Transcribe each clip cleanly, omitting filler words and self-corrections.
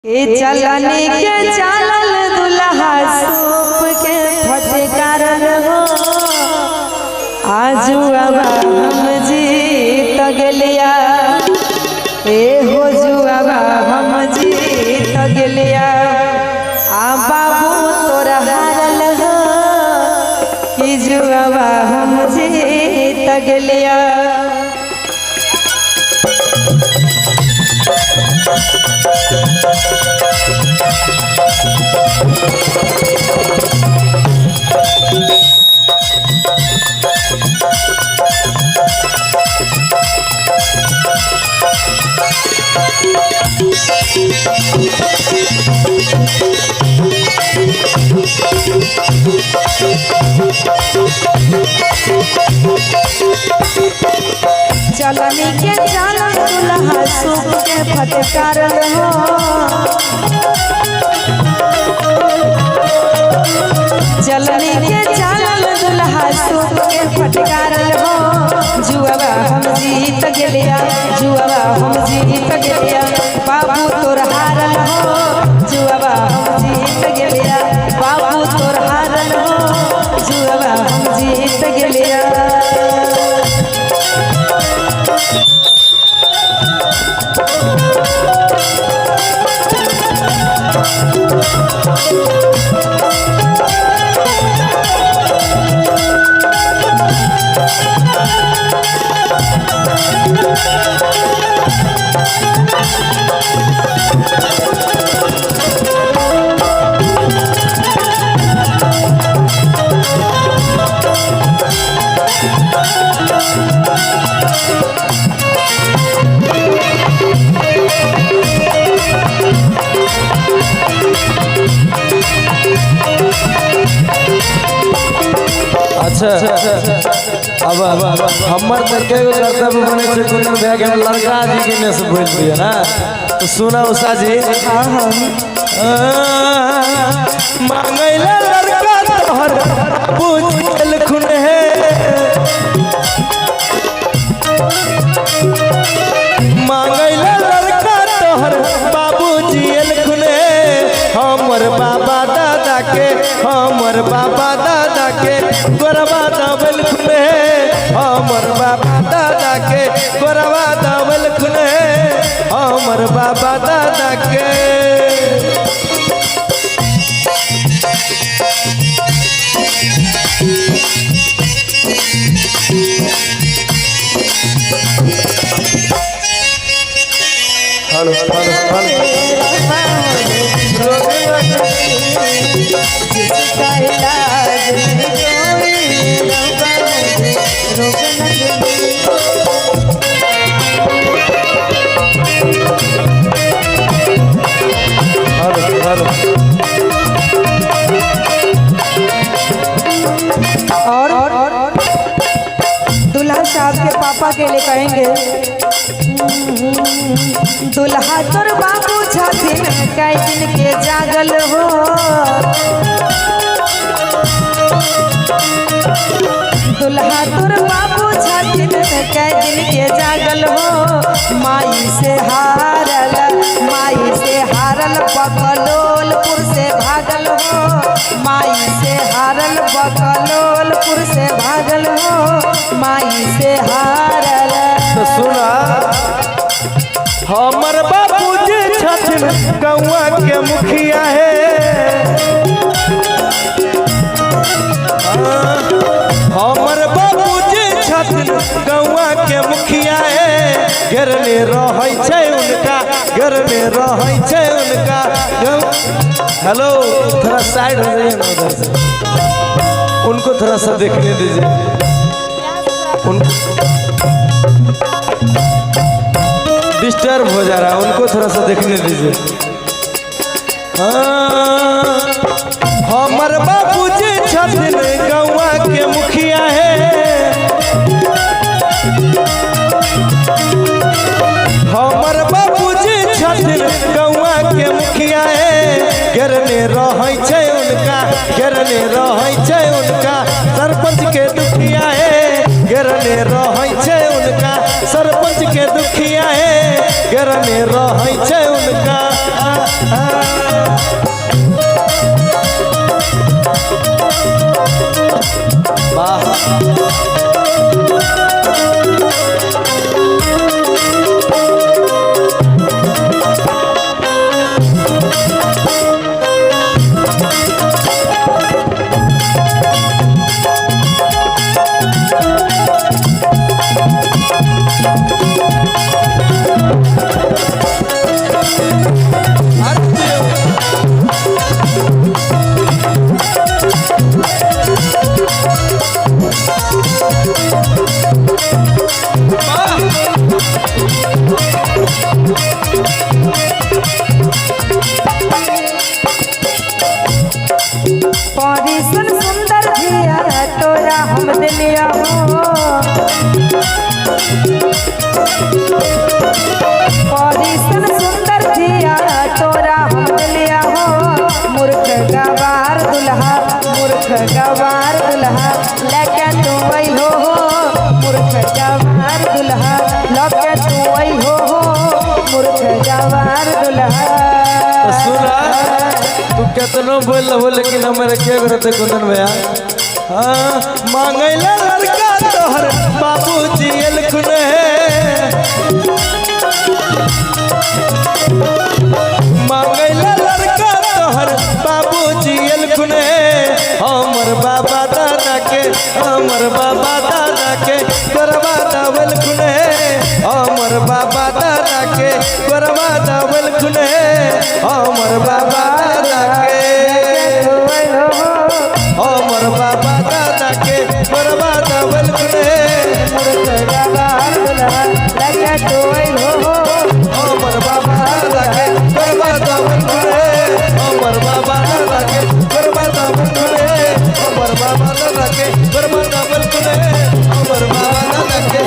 के चलने के चलल दुल्हा सूप के फटकार हो आजू अब हम जीत गलिया ए हो जुआबा हम जीत गलिया आ बाबू तोरा हारल हो कि जुआबा हम जीत गलिया। चलनी के चलल दुल्हा सूप के फटकार हो चलनी के चलल दुल्हा सूप के फटकार हो जुआबा हम जीत गलिया जुआबा हम जीत गलिया बाबू तोर हारल हो जुआबा हम जीत गलिया बाबू तोर हारल हो जुआबा हम जीत गलिया। अच्छा अब हमर तक एगो कर्तव्य बने से कोनो भए गेल लड़का जी के ने से बोल दिया ना तो सुना उषा जी मांगैला लड़का तोहर पूछल खुन है मांगैला लड़का तोहर बाबूजी एलखुन है हमर बाबा दादा के हमर बाबा दादा के गोरबा दावल खुने हमर बाबा दादा के गोरबा दावल खुने हमर बाबा दादा के। हेलो हेलो और दुल्हा साहब के पापा के लिए कहेंगे दुल्हा तोर बाबू छथिन कई दिन के जागल हो दुल्हा तोर बाबू छथिन कई दिन के जागल हो माई से हारल बकलोलपुर से भागल हो माई से हारल बकलोलपुर से भागल हो माई से हारल। तो सुना हमर बाबूजी छथिन गौवा के मुखिया है हमर बाबूजी छथिन गौवा के मुखिया है घेरने रहै छै उनका घेरने रहै छै उनका। हेलो थोड़ा साइड हो जाइए ना उधर से उनको थोड़ा सा देखने दीजिए डिस्टर्ब हो जा रहा है उनको थोड़ा सा देखने दीजिए। हमर बाबूजी छथिन गौवा के मुखिया है हमर बाबूजी छथिन गौवा के मुखिया है घेरने रहै छै उनका घेरने रहै छै उनका सरपंच के दुखिया है घेरने रहै छै उनका सरपंच के दुखिया है घेरने रहै छै उनका। परिसन सुंदर जिया तोरा हम दिलिया हो परिसन सुंदर जिया तोरा हम दिलिया हो मूर्ख गवार दुल्हा लेके तू आई हो मूर्ख गवार दुल्हा लेके तू आई हो मूर्ख गवार दुल्हा। सुना तू केतनो बोल लेकिन हमारे के करते कुंदन भैया हाँ मांगैला लड़का तोहर बाबूजी एलखुन मांगैला लड़का तोहर बाबूजी एलखुन हमर बाबा दादा के करवा दावलखुन हमर बाबा दादा के करवा दावलखुन हमर बाबा दादा के हमर बाबा दादा के करवा दावलखुन हमर बाबा दादा के करवा दावलखुन हमर बाबा दादा के करवा दावलखुन हमर बाबा दादा के करवा दावलखुन हमर बाबा दादा के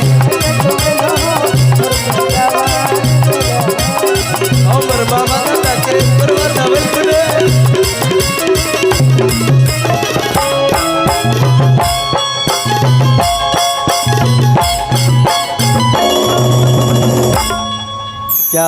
हमर बाबा दादा के करवा दावलखुन। क्या